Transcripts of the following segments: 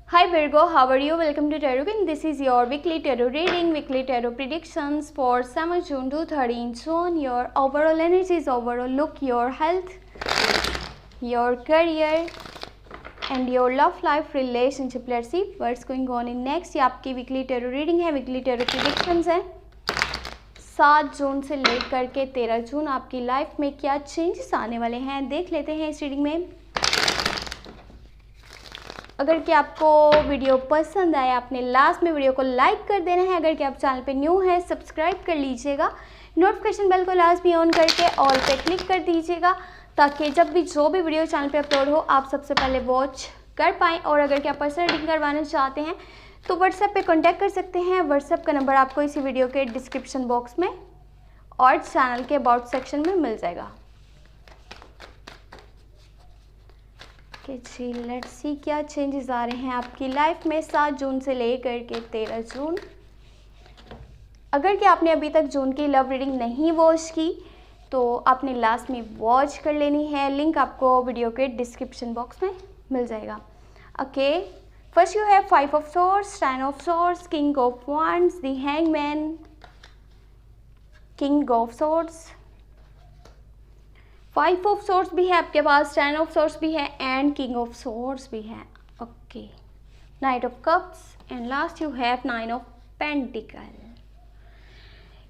Hi Virgo, how are you? Welcome to Tarot King. This is your weekly tarot reading, weekly tarot predictions for summer June 2013. Zone your overall energies, overall look, your health, your career and your love life relationship. Let's see what's going on in next. ये आपकी weekly tarot reading है, weekly tarot predictions है। 7 जून से लेकर के 13 जून आपकी life में क्या चेंजेस आने वाले हैं देख लेते हैं इस रीडिंग में। अगर कि आपको वीडियो पसंद आया आपने लास्ट में वीडियो को लाइक कर देना है। अगर कि आप चैनल पे न्यू है सब्सक्राइब कर लीजिएगा, नोटिफिकेशन बेल को लास्ट में ऑन करके ऑल पे क्लिक कर दीजिएगा ताकि जब भी जो भी वीडियो चैनल पे अपलोड हो आप सबसे पहले वॉच कर पाएँ। और अगर कि आप पर्सनल रीडिंग करवाना चाहते हैं तो व्हाट्सएप पे कॉन्टैक्ट कर सकते हैं। व्हाट्सएप का नंबर आपको इसी वीडियो के डिस्क्रिप्शन बॉक्स में और चैनल के अबाउट सेक्शन में मिल जाएगा। जी लेट्स सी क्या चेंजेस आ रहे हैं आपकी लाइफ में 7 जून से लेकर के 13 जून। अगर कि आपने अभी तक जून की लव रीडिंग नहीं वॉच की तो आपने लास्ट में वॉच कर लेनी है। लिंक आपको वीडियो के डिस्क्रिप्शन बॉक्स में मिल जाएगा। Okay, first you have 5 of swords, 10 of swords, king of wands, the hangman, king of swords, 5 of swords भी है आपके पास, 10 ऑफ सॉर्ड्स भी है एंड किंग ऑफ सॉर्ड्स भी है। Okay, night of cups and last you have 9 of pentacle.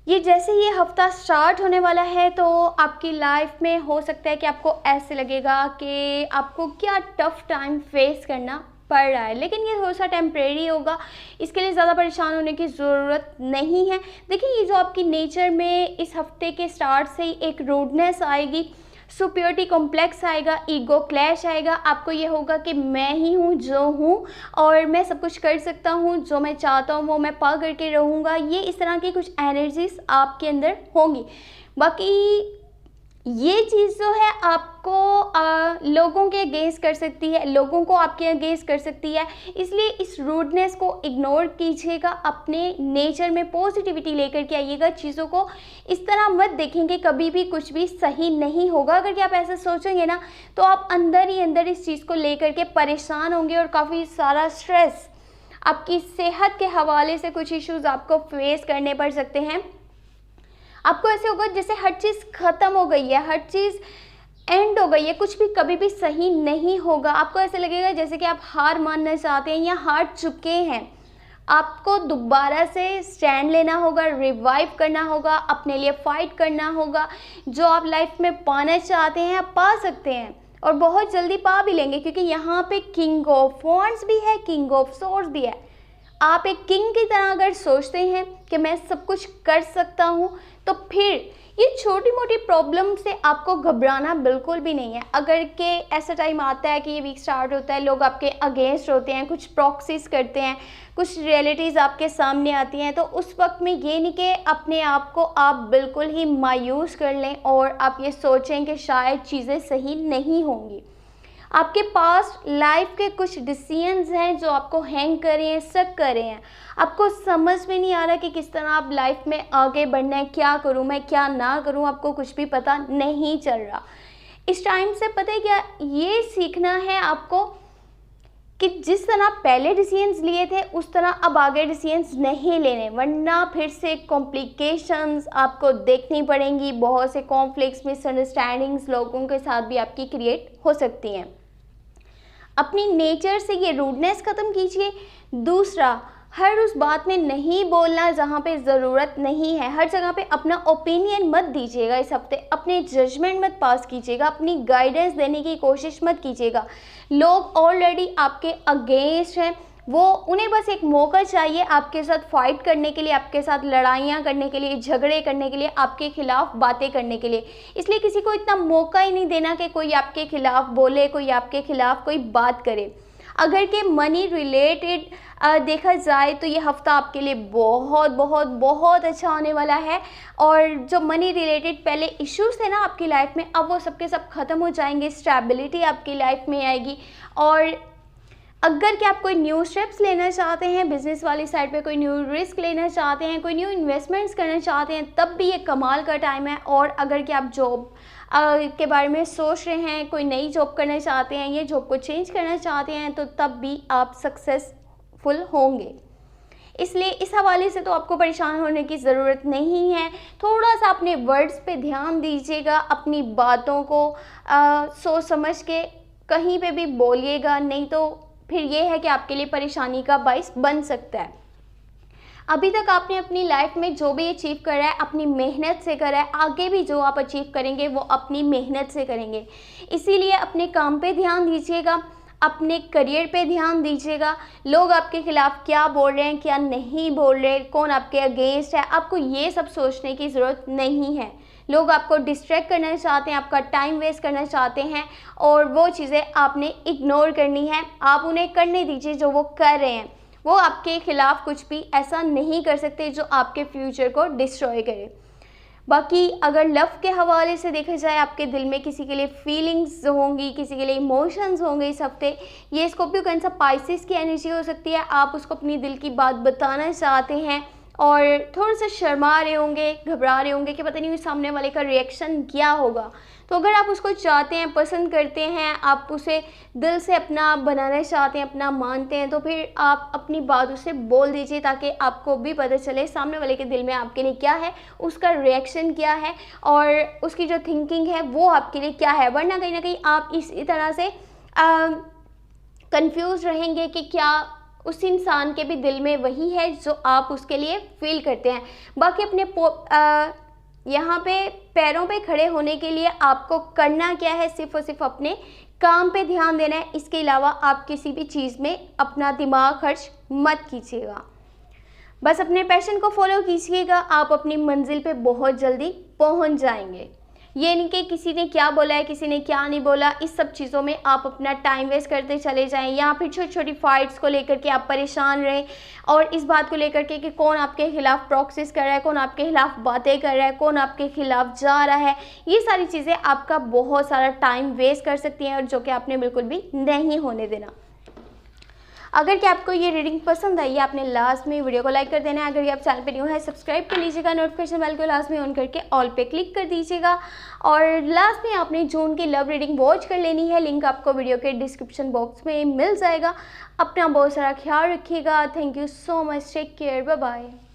ये जैसे ये हफ्ता स्टार्ट होने वाला है तो आपकी लाइफ में हो सकता है कि आपको ऐसे लगेगा कि आपको क्या टफ टाइम फेस करना पड़ रहा है, लेकिन ये थोड़ा सा टेम्परेरी होगा, इसके लिए ज़्यादा परेशान होने की ज़रूरत नहीं है। देखिए ये जो आपकी नेचर में इस हफ्ते के स्टार्ट से ही एक रूडनेस आएगी, सुपियोरिटी कॉम्प्लेक्स आएगा, ईगो क्लैश आएगा। आपको ये होगा कि मैं ही हूँ जो हूँ और मैं सब कुछ कर सकता हूँ, जो मैं चाहता हूँ वो मैं पा करके रहूँगा। ये इस तरह की कुछ एनर्जीज आपके अंदर होंगी। बाकी ये चीज़ जो है आपको लोगों के अगेंस्ट कर सकती है, लोगों को आपके अगेंस्ट कर सकती है, इसलिए इस रूडनेस को इग्नोर कीजिएगा। अपने नेचर में पॉजिटिविटी लेकर के आइएगा, चीज़ों को इस तरह मत देखेंगे कभी भी कुछ भी सही नहीं होगा। अगर कि आप ऐसा सोचेंगे ना तो आप अंदर ही अंदर इस चीज़ को लेकर के परेशान होंगे और काफ़ी सारा स्ट्रेस, आपकी सेहत के हवाले से कुछ इश्यूज़ आपको फेस करने पड़ सकते हैं। आपको ऐसे होगा जैसे हर चीज़ ख़त्म हो गई है, हर चीज़ एंड हो गई है, कुछ भी कभी भी सही नहीं होगा। आपको ऐसे लगेगा जैसे कि आप हार मानना चाहते हैं या हार चुके हैं। आपको दोबारा से स्टैंड लेना होगा, रिवाइव करना होगा, अपने लिए फाइट करना होगा। जो आप लाइफ में पाना चाहते हैं आप पा सकते हैं और बहुत जल्दी पा भी लेंगे, क्योंकि यहाँ पे किंग ऑफ वांड्स भी है, किंग ऑफ सॉर्ड्स भी है। आप एक किंग की तरह अगर सोचते हैं कि मैं सब कुछ कर सकता हूँ तो फिर ये छोटी मोटी प्रॉब्लम से आपको घबराना बिल्कुल भी नहीं है। अगर के ऐसा टाइम आता है कि ये वीक स्टार्ट होता है, लोग आपके अगेंस्ट होते हैं, कुछ प्रॉक्सीज करते हैं, कुछ रियलिटीज़ आपके सामने आती हैं, तो उस वक्त में ये नहीं कि अपने आप को आप बिल्कुल ही मायूस कर लें और आप ये सोचें कि शायद चीज़ें सही नहीं होंगी। आपके पास लाइफ के कुछ डिसीजंस हैं जो आपको हैंग कर रहे हैं, स्टक कर रहे हैं। आपको समझ में नहीं आ रहा कि किस तरह आप लाइफ में आगे बढ़ना है, क्या करूं मैं क्या ना करूं, आपको कुछ भी पता नहीं चल रहा। इस टाइम से पता है क्या, ये सीखना है आपको कि जिस तरह पहले डिसीजंस लिए थे उस तरह अब आगे डिसीजंस नहीं लेने, वरना फिर से कॉम्प्लिकेशंस आपको देखनी पड़ेंगी। बहुत से कॉन्फ्लिक्ट्स, मिसअंडरस्टैंडिंग्स लोगों के साथ भी आपकी क्रिएट हो सकती हैं। अपनी नेचर से ये रूडनेस ख़त्म कीजिए। दूसरा, हर उस बात में नहीं बोलना जहाँ पे ज़रूरत नहीं है। हर जगह पे अपना ओपिनियन मत दीजिएगा इस हफ्ते, अपने जजमेंट मत पास कीजिएगा, अपनी गाइडेंस देने की कोशिश मत कीजिएगा। लोग ऑलरेडी आपके अगेंस्ट हैं, वो उन्हें बस एक मौका चाहिए आपके साथ फाइट करने के लिए, आपके साथ लड़ाइयाँ करने के लिए, झगड़े करने के लिए, आपके खिलाफ बातें करने के लिए। इसलिए किसी को इतना मौका ही नहीं देना कि कोई आपके खिलाफ बोले, कोई आपके खिलाफ कोई बात करे। अगर के मनी रिलेटेड देखा जाए तो ये हफ्ता आपके लिए बहुत बहुत बहुत अच्छा होने वाला है। और जो मनी रिलेटेड पहले इश्यूज थे ना आपकी लाइफ में, अब वो सबके सब ख़त्म हो जाएंगे, स्टेबिलिटी आपकी लाइफ में आएगी। और अगर कि आप कोई न्यू स्टेप्स लेना चाहते हैं, बिजनेस वाली साइड पे कोई न्यू रिस्क लेना चाहते हैं, कोई न्यू इन्वेस्टमेंट्स करना चाहते हैं, तब भी ये कमाल का टाइम है। और अगर कि आप जॉब के बारे में सोच रहे हैं, कोई नई जॉब करना चाहते हैं या जॉब को चेंज करना चाहते हैं, तो तब भी आप सक्सेसफुल होंगे। इसलिए इस हवाले से तो आपको परेशान होने की ज़रूरत नहीं है। थोड़ा सा अपने वर्ड्स पे ध्यान दीजिएगा, अपनी बातों को सोच समझ के कहीं पे भी बोलिएगा, नहीं तो फिर ये है कि आपके लिए परेशानी का बाइस बन सकता है। अभी तक आपने अपनी लाइफ में जो भी अचीव करा है अपनी मेहनत से करा है, आगे भी जो आप अचीव करेंगे वो अपनी मेहनत से करेंगे। इसीलिए अपने काम पे ध्यान दीजिएगा, अपने करियर पे ध्यान दीजिएगा। लोग आपके खिलाफ क्या बोल रहे हैं, क्या नहीं बोल रहे, कौन आपके अगेंस्ट है, आपको ये सब सोचने की ज़रूरत नहीं है। लोग आपको डिस्ट्रैक्ट करना चाहते हैं, आपका टाइम वेस्ट करना चाहते हैं, और वो चीज़ें आपने इग्नोर करनी है। आप उन्हें करने दीजिए जो वो कर रहे हैं। वो आपके खिलाफ कुछ भी ऐसा नहीं कर सकते जो आपके फ्यूचर को डिस्ट्रॉय करे। बाकी अगर लव के हवाले से देखा जाए, आपके दिल में किसी के लिए फीलिंग्स होंगी, किसी के लिए इमोशंस होंगे इस हफ्ते। ये स्कॉर्पियो कैंसर पाइसेस की एनर्जी हो सकती है। आप उसको अपनी दिल की बात बताना चाहते हैं और थोड़ा सा शर्मा रहे होंगे, घबरा रहे होंगे कि पता नहीं सामने वाले का रिएक्शन क्या होगा। तो अगर आप उसको चाहते हैं, पसंद करते हैं, आप उसे दिल से अपना बनाना चाहते हैं, अपना मानते हैं, तो फिर आप अपनी बात उसे बोल दीजिए ताकि आपको भी पता चले सामने वाले के दिल में आपके लिए क्या है, उसका रिएक्शन क्या है और उसकी जो थिंकिंग है वो आपके लिए क्या है। वरना कहीं ना कहीं आप इसी तरह से कंफ्यूज रहेंगे कि क्या उस इंसान के भी दिल में वही है जो आप उसके लिए फील करते हैं। बाकी अपने यहाँ पे पैरों पे खड़े होने के लिए आपको करना क्या है, सिर्फ और सिर्फ अपने काम पे ध्यान देना है। इसके अलावा आप किसी भी चीज़ में अपना दिमाग खर्च मत कीजिएगा। बस अपने पैशन को फॉलो कीजिएगा, आप अपनी मंजिल पे बहुत जल्दी पहुँच जाएंगे। ये नहीं कि किसी ने क्या बोला है, किसी ने क्या नहीं बोला, इस सब चीज़ों में आप अपना टाइम वेस्ट करते चले जाएं, या फिर छोटी छोटी फाइट्स को लेकर के आप परेशान रहें और इस बात को लेकर के कि कौन आपके खिलाफ प्रॉक्सिस कर रहा है, कौन आपके खिलाफ बातें कर रहा है, कौन आपके खिलाफ जा रहा है। ये सारी चीज़ें आपका बहुत सारा टाइम वेस्ट कर सकती हैं और जो कि आपने बिल्कुल भी नहीं होने देना। अगर कि आपको ये रीडिंग पसंद आई है, आपने लास्ट में वीडियो को लाइक कर देना है। अगर ये आप चैनल पे न्यू है, सब्सक्राइब कर लीजिएगा, नोटिफिकेशन बेल को लास्ट में ऑन करके ऑल पे क्लिक कर दीजिएगा। और लास्ट में आपने जून की लव रीडिंग वॉच कर लेनी है, लिंक आपको वीडियो के डिस्क्रिप्शन बॉक्स में मिल जाएगा। अपना बहुत सारा ख्याल रखिएगा। Thank you so much, take care, bye bye.